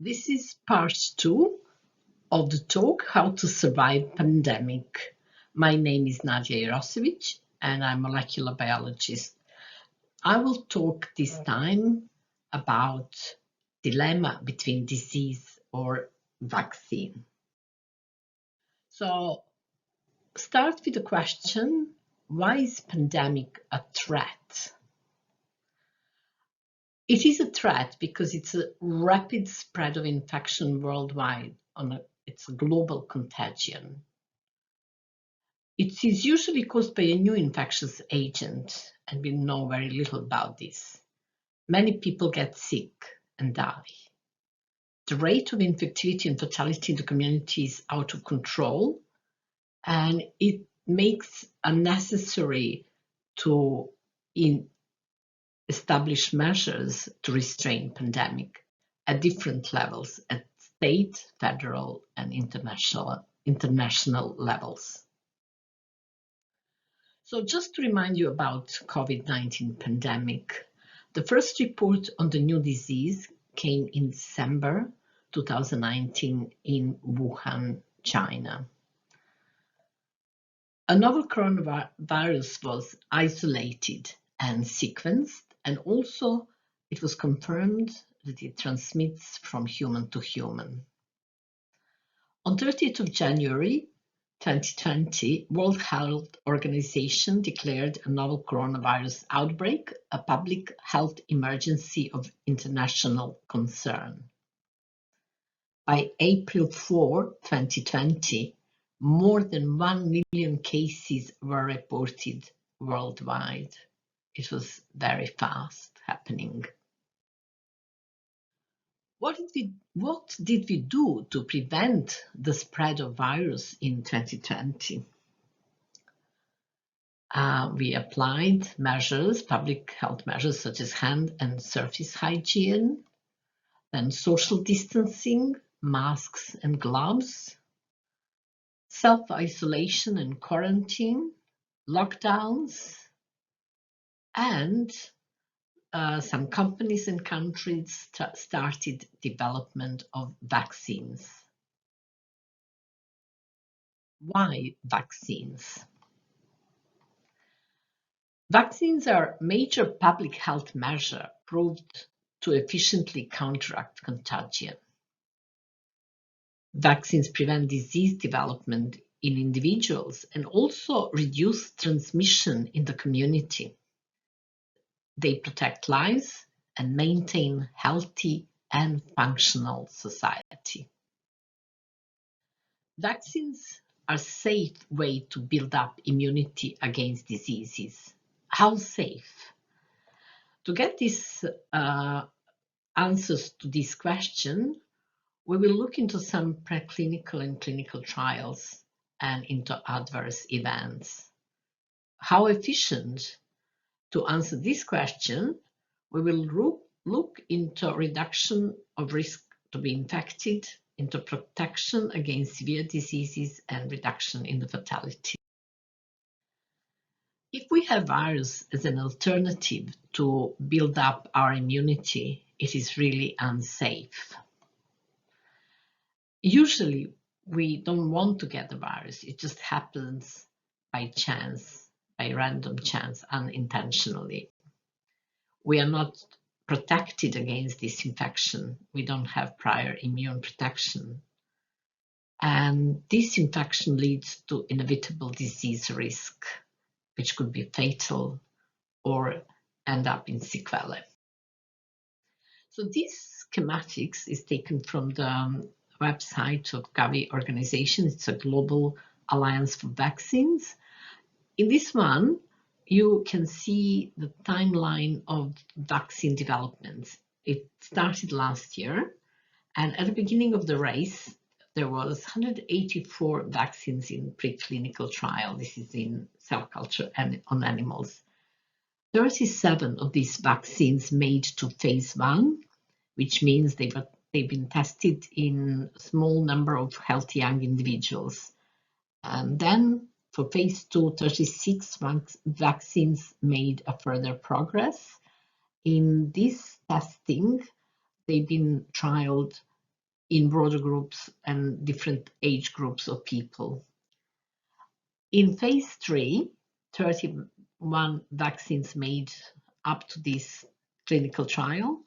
This is part 2 of the talk How to Survive Pandemic. My name is Nadia Jarosevic and I'm a molecular biologist. I will talk this time about dilemma between disease or vaccine. So start with the question, why is pandemic a threat? It is a threat because it's a rapid spread of infection worldwide. It's a global contagion. It is usually caused by a new infectious agent, and we know very little about this. Many people get sick and die. The rate of infectivity and fatality in the community is out of control, and it makes unnecessary to establish measures to restrain pandemic at different levels, at state, federal, and international levels. So just to remind you about COVID-19 pandemic, the first report on the new disease came in December 2019 in Wuhan, China. A novel coronavirus was isolated and sequenced, and also it was confirmed that it transmits from human to human. On 30th of January 2020, World Health Organization declared a novel coronavirus outbreak a public health emergency of international concern. By April 4, 2020, more than 1 million cases were reported worldwide. It was very fast happening. What did we do to prevent the spread of virus in 2020? We applied measures, public health measures such as hand and surface hygiene, then social distancing, masks and gloves, self-isolation and quarantine, lockdowns, and some companies and countries started development of vaccines. Why vaccines? Vaccines are a major public health measure proved to efficiently counteract contagion. Vaccines prevent disease development in individuals and also reduce transmission in the community. They protect lives and maintain healthy and functional society. Vaccines are a safe way to build up immunity against diseases. How safe? To get these answers to this question, we will look into some preclinical and clinical trials and into adverse events. How efficient? To answer this question, we will look into reduction of risk to be infected, into protection against severe diseases, and reduction in the fatality. If we have virus as an alternative to build up our immunity, it is really unsafe. Usually, we don't want to get the virus. It just happens by chance, by random chance, unintentionally. We are not protected against this infection. We don't have prior immune protection. And this infection leads to inevitable disease risk, which could be fatal or end up in sequelae. So this schematics is taken from the website of Gavi organization. It's a global alliance for vaccines. In this one, you can see the timeline of vaccine developments. It started last year, and at the beginning of the race, there was 184 vaccines in preclinical trial. This is in cell culture and on animals. 37 of these vaccines made to phase 1, which means they've been tested in a small number of healthy young individuals. And then for phase 2, 36 vaccines made a further progress. In this testing, they've been trialed in broader groups and different age groups of people. In phase 3, 31 vaccines made up to this clinical trial,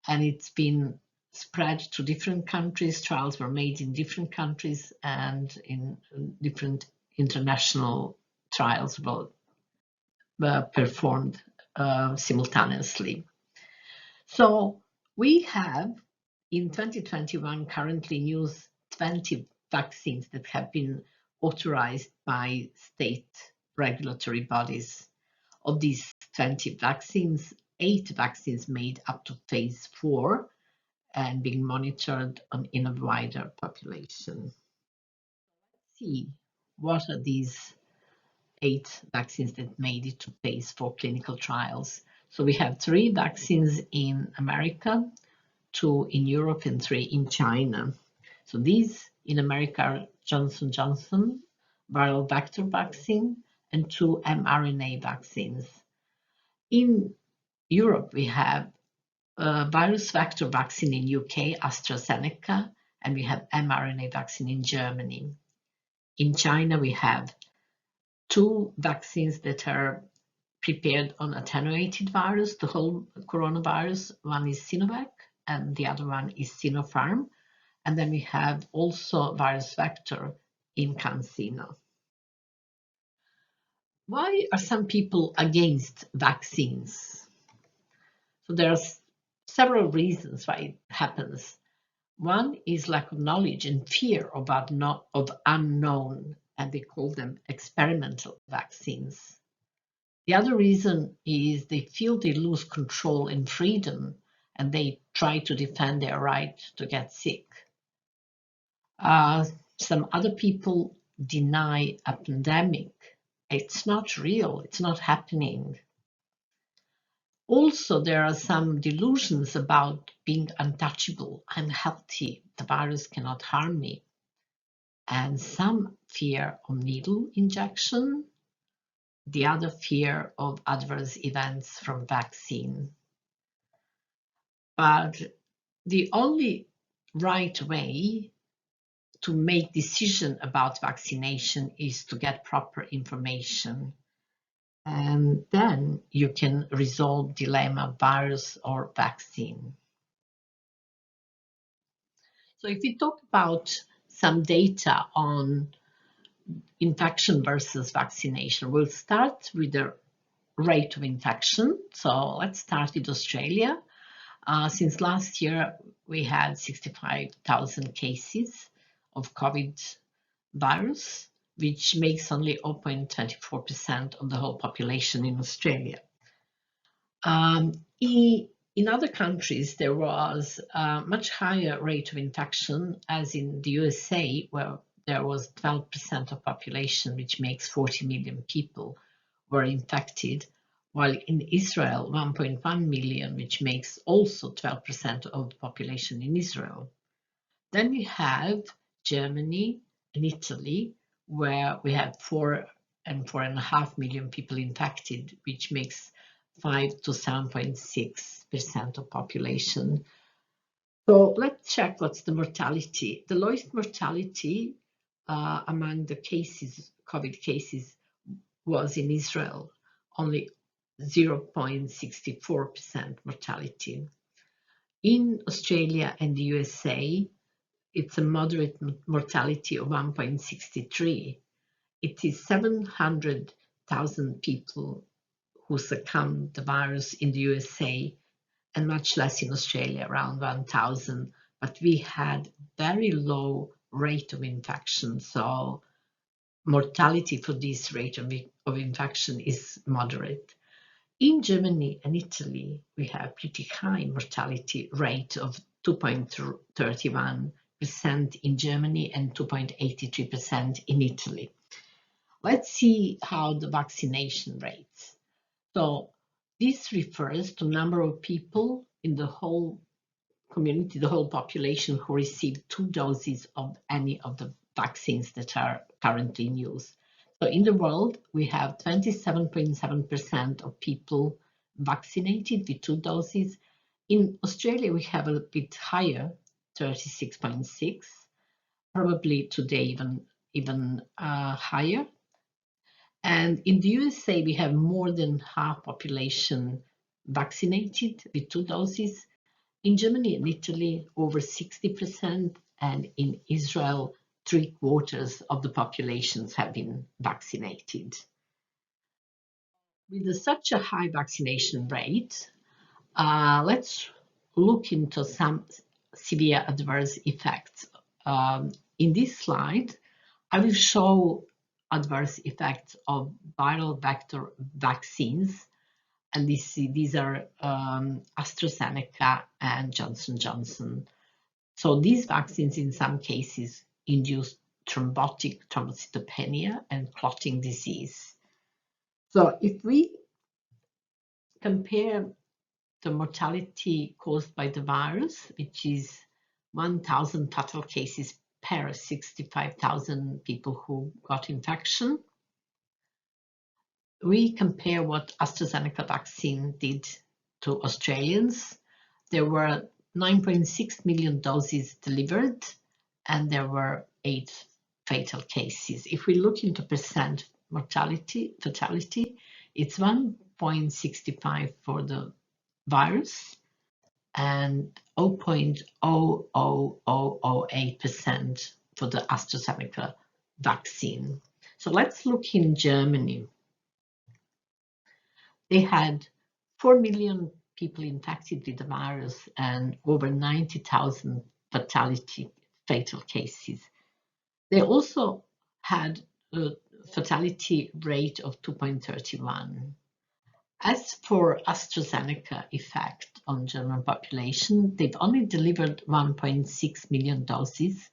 and it's been spread to different countries. Trials were made in different countries and in different international trials were performed simultaneously. So we have in 2021 currently used 20 vaccines that have been authorized by state regulatory bodies. Of these 20 vaccines, 8 vaccines made up to phase 4 and being monitored in a wider population. Let's see, what are these 8 vaccines that made it to phase 4 clinical trials? So we have 3 vaccines in America, 2 in Europe, and 3 in China. So these in America are Johnson & Johnson viral vector vaccine and 2 mRNA vaccines. In Europe, we have virus vector vaccine in UK, AstraZeneca, and we have mRNA vaccine in Germany. In China, we have 2 vaccines that are prepared on attenuated virus, the whole coronavirus. One is Sinovac, and the other one is Sinopharm. And then we have also virus vector in CanSino. Why are some people against vaccines? So there are several reasons why it happens. One is lack of knowledge and fear of unknown, and they call them experimental vaccines. The other reason is they feel they lose control and freedom, and they try to defend their right to get sick. Some other people deny a pandemic. It's not real, it's not happening. Also, there are some delusions about being untouchable. I'm healthy, the virus cannot harm me. And some fear of needle injection, the other fear of adverse events from vaccine. But the only right way to make decision about vaccination is to get proper information. And then you can resolve dilemma virus or vaccine. So if we talk about some data on infection versus vaccination, we'll start with the rate of infection. So let's start with Australia. Since last year, we had 65,000 cases of COVID virus, which makes only 0.24% of the whole population in Australia. In other countries, there was a much higher rate of infection, as in the USA, where there was 12% of population, which makes 40 million people were infected, while in Israel, 1.1 million, which makes also 12% of the population in Israel. Then we have Germany and Italy, where we have 4 and 4.5 million people infected, which makes 5 to 7.6% of population. So let's check what's the mortality. The lowest mortality among the cases, COVID cases, was in Israel, only 0.64% mortality. In Australia and the USA, it's a moderate mortality of 1.63. It is 700,000 people who succumbed to the virus in the USA, and much less in Australia, around 1,000. But we had very low rate of infection, so mortality for this rate of infection is moderate. In Germany and Italy, we have pretty high mortality rate of 2.31% in Germany and 2.83% in Italy. Let's see how the vaccination rates. So this refers to number of people in the whole community, the whole population who received 2 doses of any of the vaccines that are currently in use. So in the world, we have 27.7% of people vaccinated with 2 doses. In Australia, we have a bit higher, 36.6, probably today even higher. And in the USA, we have more than half population vaccinated with 2 doses. In Germany and Italy, over 60%, and in Israel, 3/4 of the populations have been vaccinated. With such a high vaccination rate, let's look into some severe adverse effects. In this slide, I will show adverse effects of viral vector vaccines, and these are AstraZeneca and Johnson Johnson. So these vaccines in some cases induce thrombotic thrombocytopenia and clotting disease. So if we compare the mortality caused by the virus, which is 1,000 fatal cases per 65,000 people who got infection, we compare what AstraZeneca vaccine did to Australians. There were 9.6 million doses delivered, and there were 8 fatal cases. If we look into percent fatality, it's 1.65 for the virus and 0.00008% for the AstraZeneca vaccine. So let's look in Germany. They had 4 million people infected with the virus and over 90,000 fatal cases. They also had a fatality rate of 2.31. As for AstraZeneca effect on German population, they've only delivered 1.6 million doses,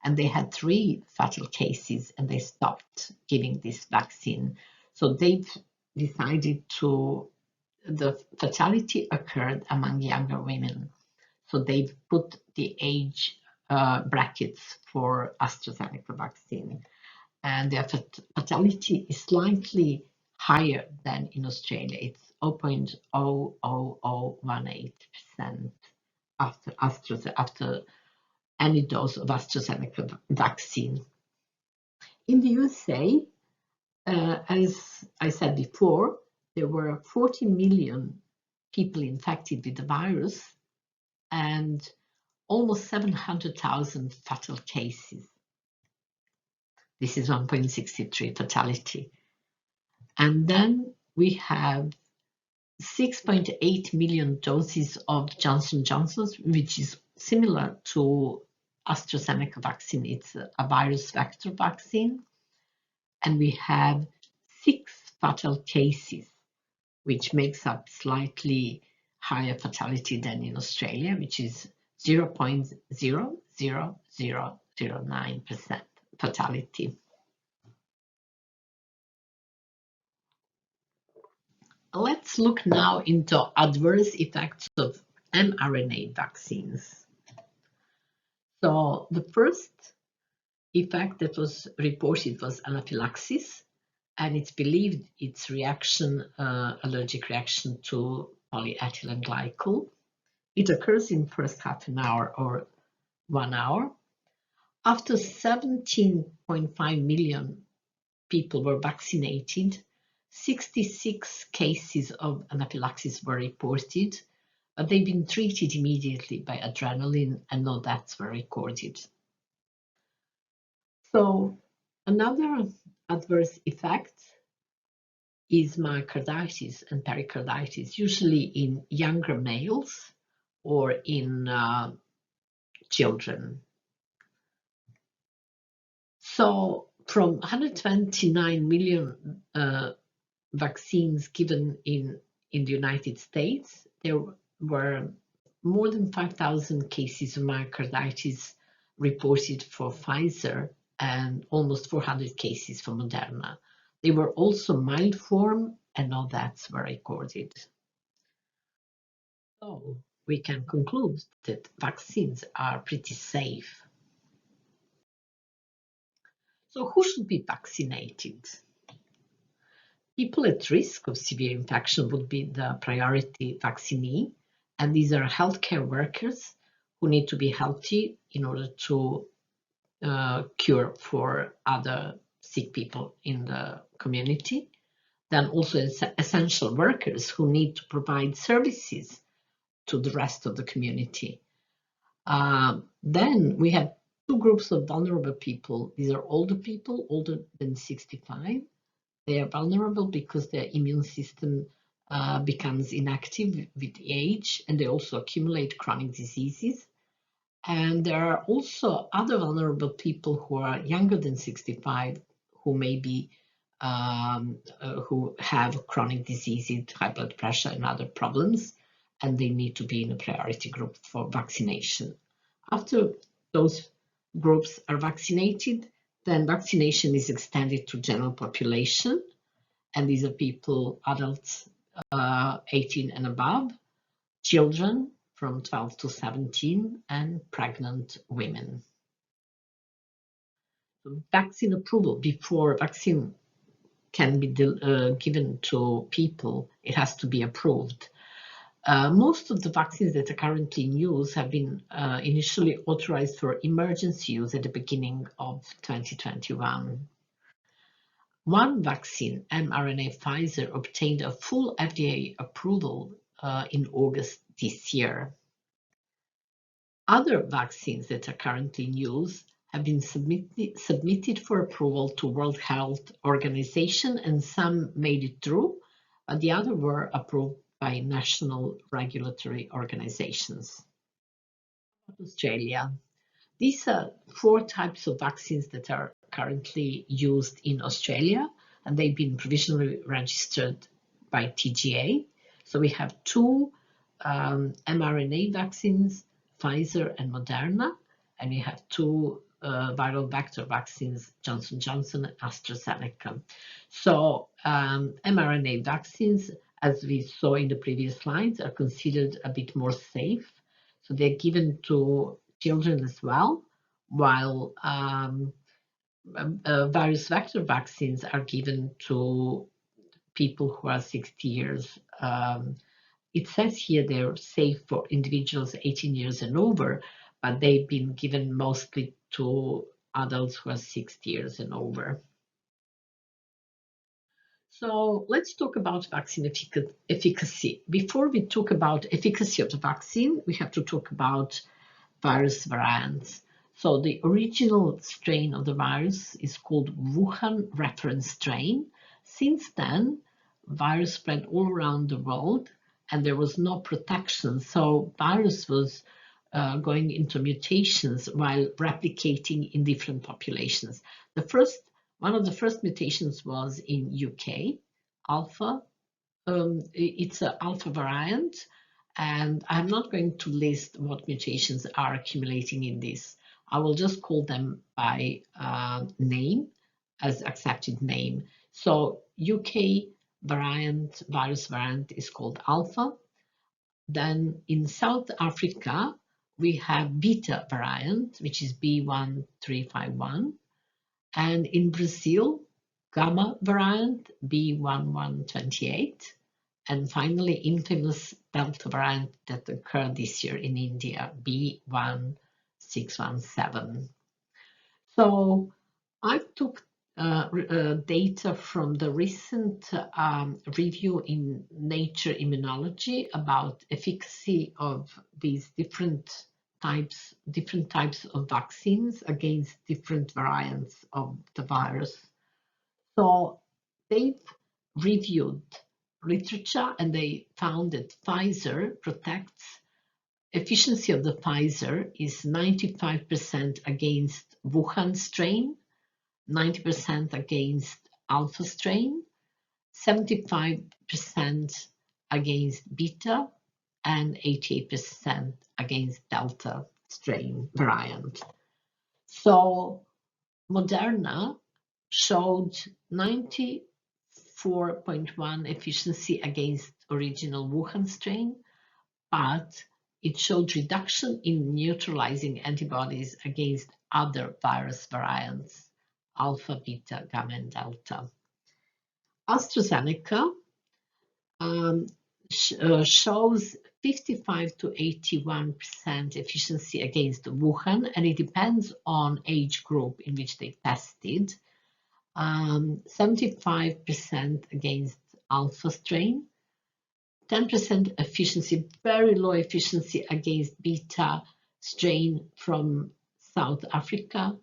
and they had 3 fatal cases, and they stopped giving this vaccine. So they've decided the fatality occurred among younger women. So they've put the age brackets for AstraZeneca vaccine, and their fatality is slightly higher than in Australia. It's 0.00018% after any dose of AstraZeneca vaccine. In the USA, as I said before, there were 40 million people infected with the virus and almost 700,000 fatal cases. This is 1.63 fatality. And then we have 6.8 million doses of Johnson Johnson's, which is similar to AstraZeneca vaccine. It's a virus vector vaccine. And we have 6 fatal cases, which makes up slightly higher fatality than in Australia, which is 0.00009% fatality. Let's look now into adverse effects of mRNA vaccines. So the first effect that was reported was anaphylaxis, and it's believed it's allergic reaction to polyethylene glycol. It occurs in first half an hour or 1 hour. After 17.5 million people were vaccinated, 66 cases of anaphylaxis were reported, but they've been treated immediately by adrenaline and no deaths were recorded. So another adverse effect is myocarditis and pericarditis, usually in younger males or in children. So from 129 million vaccines given in the United States, there were more than 5,000 cases of myocarditis reported for Pfizer and almost 400 cases for Moderna. They were also mild form and no deaths were recorded. So we can conclude that vaccines are pretty safe. So who should be vaccinated? People at risk of severe infection would be the priority vaccinee, and these are healthcare workers who need to be healthy in order to cure for other sick people in the community. Then also essential workers who need to provide services to the rest of the community. Then we have two groups of vulnerable people. These are older people, older than 65. They are vulnerable because their immune system becomes inactive with age, and they also accumulate chronic diseases. And there are also other vulnerable people who are younger than 65, who may be who have chronic diseases, high blood pressure, and other problems, and they need to be in a priority group for vaccination. After those groups are vaccinated, then vaccination is extended to general population, and these are people, adults 18 and above, children from 12 to 17, and pregnant women. So vaccine approval, before vaccine can be given to people, it has to be approved. Most of the vaccines that are currently in use have been initially authorized for emergency use at the beginning of 2021. One vaccine, mRNA Pfizer, obtained a full FDA approval in August this year. Other vaccines that are currently in use have been submitted for approval to World Health Organization, and some made it through, but the other were approved by national regulatory organizations. Australia. These are 4 types of vaccines that are currently used in Australia, and they've been provisionally registered by TGA. So we have 2 mRNA vaccines, Pfizer and Moderna, and we have 2 viral vector vaccines, Johnson & Johnson and AstraZeneca. So mRNA vaccines, as we saw in the previous slides, are considered a bit more safe. So they're given to children as well, while virus vector vaccines are given to people who are 60 years. It says here they're safe for individuals 18 years and over, but they've been given mostly to adults who are 60 years and over. So let's talk about vaccine efficacy. Before we talk about efficacy of the vaccine, we have to talk about virus variants. So the original strain of the virus is called Wuhan reference strain. Since then, virus spread all around the world, and there was no protection. So virus was going into mutations while replicating in different populations. One of the first mutations was in UK, alpha. It's an alpha variant, and I'm not going to list what mutations are accumulating in this. I will just call them by name as accepted name. So UK variant, virus variant is called alpha. Then in South Africa, we have beta variant, which is B1351. And in Brazil, gamma variant, B1128. And finally, infamous Delta variant that occurred this year in India, B1617. So I took data from the recent review in Nature Immunology about efficacy of these different types of vaccines against different variants of the virus. So they've reviewed literature, and they found that Pfizer protects. Efficiency of the Pfizer is 95% against Wuhan strain, 90% against alpha strain, 75% against beta, and 88% against delta strain variant. So Moderna showed 94.1 efficiency against original Wuhan strain, but it showed reduction in neutralizing antibodies against other virus variants, alpha, beta, gamma, and delta. AstraZeneca shows 55 to 81% efficiency against Wuhan, and it depends on age group in which they tested. 75% against alpha strain, 10% efficiency, very low efficiency against beta strain from South Africa,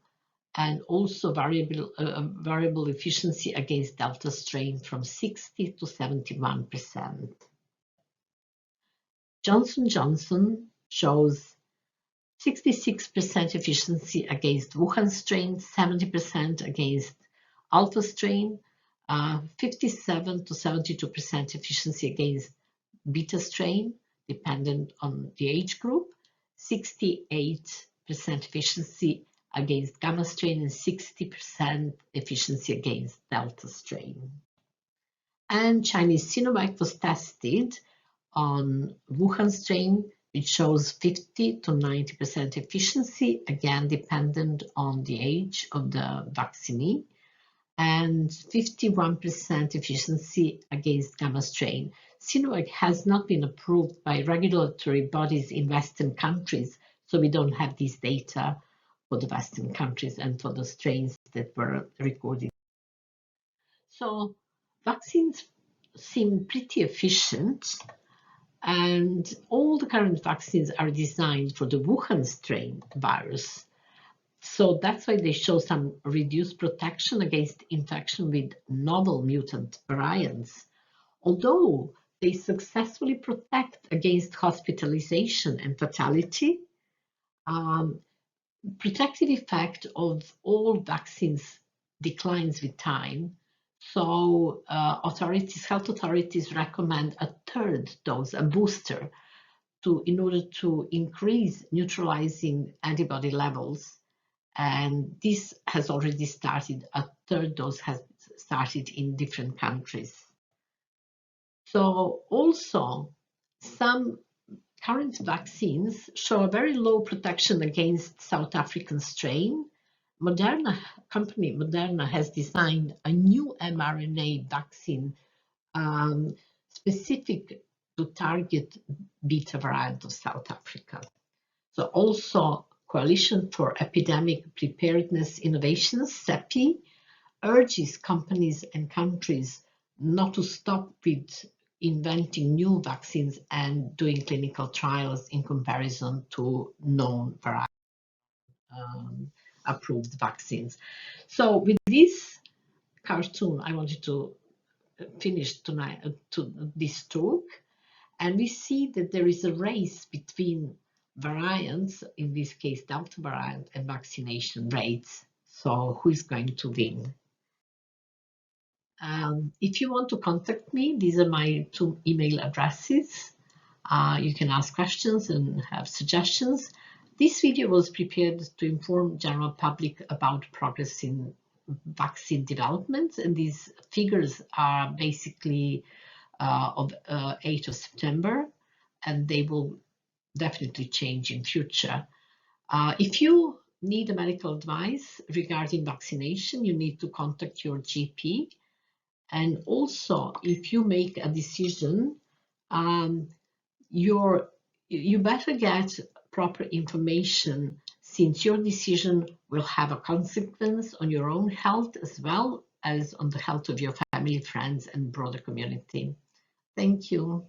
and also variable efficiency against delta strain from 60 to 71%. Johnson & Johnson shows 66% efficiency against Wuhan strain, 70% against alpha strain, 57 to 72% efficiency against beta strain, dependent on the age group, 68% efficiency against gamma strain, and 60% efficiency against delta strain. And Chinese Sinovac was tested on Wuhan strain, which shows 50 to 90% efficiency, again dependent on the age of the vaccinee, and 51% efficiency against gamma strain. Sinovac has not been approved by regulatory bodies in Western countries, so we don't have these data for the Western countries and for the strains that were recorded. So vaccines seem pretty efficient, and all the current vaccines are designed for the Wuhan strain virus. So that's why they show some reduced protection against infection with novel mutant variants, although they successfully protect against hospitalization and fatality. Protective effect of all vaccines declines with time. So health authorities recommend a third dose, a booster, in order to increase neutralizing antibody levels. And this has already started. A third dose has started in different countries. So also, some current vaccines show a very low protection against South African strain. Company Moderna has designed a new mRNA vaccine specific to target beta variant of South Africa. So also Coalition for Epidemic Preparedness Innovations, CEPI, urges companies and countries not to stop with inventing new vaccines and doing clinical trials in comparison to known approved vaccines. So with this cartoon, I wanted to finish tonight this talk, and we see that there is a race between variants, in this case Delta variant, and vaccination rates. So who is going to win? If you want to contact me, these are my 2 email addresses. You can ask questions and have suggestions. This video was prepared to inform general public about progress in vaccine development, and these figures are basically of 8th of September, and they will definitely change in future. If you need a medical advice regarding vaccination, you need to contact your GP. And also, if you make a decision, you better get proper information, since your decision will have a consequence on your own health as well as on the health of your family, friends, and broader community. Thank you.